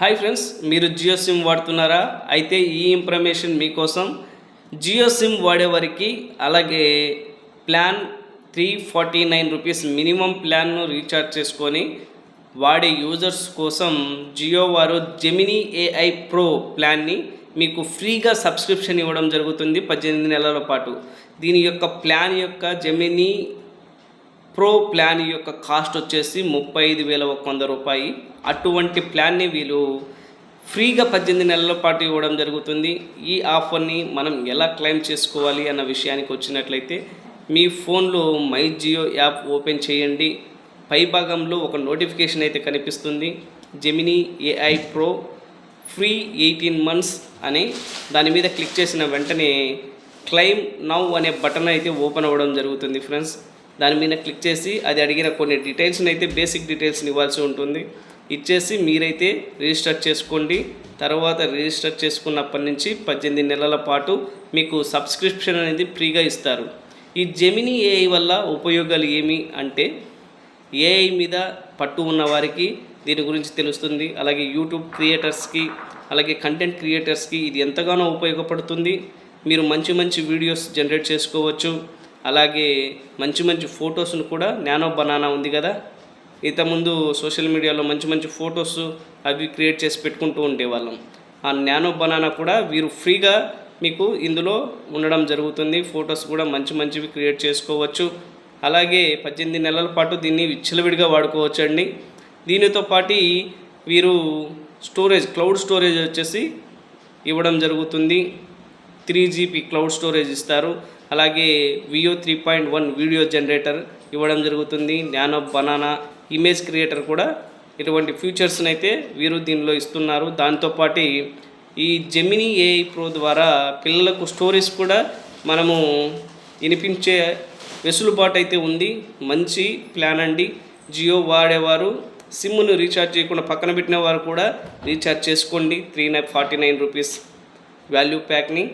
Hi friends, మీరు Jio SIM వాడుతున్నారా? అయితే ఈ ఇన్ఫర్మేషన్ మీకోసం. జియో సిమ్ వాడేవారికి అలాగే ప్లాన్ 349 రూపీస్ మినిమం ప్లాన్ను రీఛార్జ్ చేసుకొని వాడే యూజర్స్ కోసం జియో వారు జెమినీ ఏఐ ప్రో ప్లాన్ని మీకు ఫ్రీగా సబ్స్క్రిప్షన్ ఇవ్వడం జరుగుతుంది 18 నెలల పాటు. దీని యొక్క ప్లాన్ యొక్క జెమినీ ప్రో ప్లాన్ యొక్క కాస్ట్ వచ్చేసి 35,100 రూపాయి. అటువంటి ప్లాన్ని వీళ్ళు ఫ్రీగా 18 నెలల పాటు ఇవ్వడం జరుగుతుంది. ఈ ఆఫర్ని మనం ఎలా క్లెయిమ్ చేసుకోవాలి అన్న విషయానికి వచ్చినట్లయితే, మీ ఫోన్లో మై జియో యాప్ ఓపెన్ చేయండి. పై భాగంలో ఒక నోటిఫికేషన్ అయితే కనిపిస్తుంది, Gemini AI pro free 18 months అని. దాని మీద క్లిక్ చేసిన వెంటనే క్లెయిమ్ నౌ అనే బటన్ అయితే ఓపెన్ అవ్వడం జరుగుతుంది ఫ్రెండ్స్. దాని మీద క్లిక్ చేసి అది అడిగిన కొన్ని డీటెయిల్స్ని అయితే బేసిక్ డీటెయిల్స్ని ఇవ్వాల్సి ఉంటుంది. ఇచ్చేసి మీరైతే రిజిస్టర్ చేసుకోండి. తర్వాత రిజిస్టర్ చేసుకున్నప్పటి నుంచి 18 నెలల పాటు మీకు సబ్స్క్రిప్షన్ అనేది ఫ్రీగా ఇస్తారు. ఈ జెమినీ ఏఐ వల్ల ఉపయోగాలు ఏమి అంటే, ఏఐ మీద పట్టు ఉన్న వారికి దీని గురించి తెలుస్తుంది. అలాగే యూట్యూబ్ క్రియేటర్స్కి, అలాగే కంటెంట్ క్రియేటర్స్కి ఇది ఎంతగానో ఉపయోగపడుతుంది. మీరు మంచి మంచి వీడియోస్ జనరేట్ చేసుకోవచ్చు. అలాగే మంచి మంచి ఫొటోస్ను కూడా నానో బనానా ఉంది కదా, ఇంతకుముందు సోషల్ మీడియాలో మంచి మంచి ఫొటోస్ అవి క్రియేట్ చేసి పెట్టుకుంటూ ఉండేవాళ్ళం. ఆ నానో బనానా కూడా వీరు ఫ్రీగా మీకు ఇందులో ఉండడం జరుగుతుంది. ఫొటోస్ కూడా మంచి మంచివి క్రియేట్ చేసుకోవచ్చు. అలాగే 18 నెలల పాటు దీన్ని విచ్చలవిడిగా వాడుకోవచ్చు అండి. దీనితో పాటు వీరు క్లౌడ్ స్టోరేజ్ వచ్చేసి ఇవ్వడం జరుగుతుంది. 3GB క్లౌడ్ స్టోరేజ్ ఇస్తారు. అలాగే వియో 3.1 వీడియో జనరేటర్ ఇవ్వడం జరుగుతుంది. నానో బనానా ఇమేజ్ క్రియేటర్ కూడా ఇటువంటి ఫీచర్స్ని అయితే వీరు దీనిలో ఇస్తున్నారు. దాంతోపాటు ఈ జెమినీ ఏఐ ప్రో ద్వారా పిల్లలకు స్టోరీస్ కూడా మనము వినిపించే వెసులుబాటు అయితే ఉంది. మంచి ప్లాన్ అండి. జియో వాడేవారు సిమ్ను రీఛార్జ్ చేయకుండా పక్కన పెట్టిన వారు కూడా రీఛార్జ్ చేసుకోండి. 349 రూపీస్ వాల్యూ ప్యాక్ని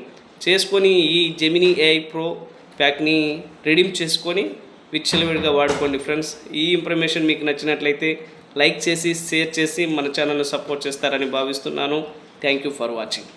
చేసుకొని ఈ జెమినీ ఏఐ ప్రో ప్యాక్ని రెడీమ్ చేసుకొని విచ్చలవిడిగా వాడుకోండి ఫ్రెండ్స్. ఈ ఇన్ఫర్మేషన్ మీకు నచ్చినట్లయితే లైక్ చేసి షేర్ చేసి మన ఛానల్ను సపోర్ట్ చేస్తారని భావిస్తున్నాను. Thank you for watching.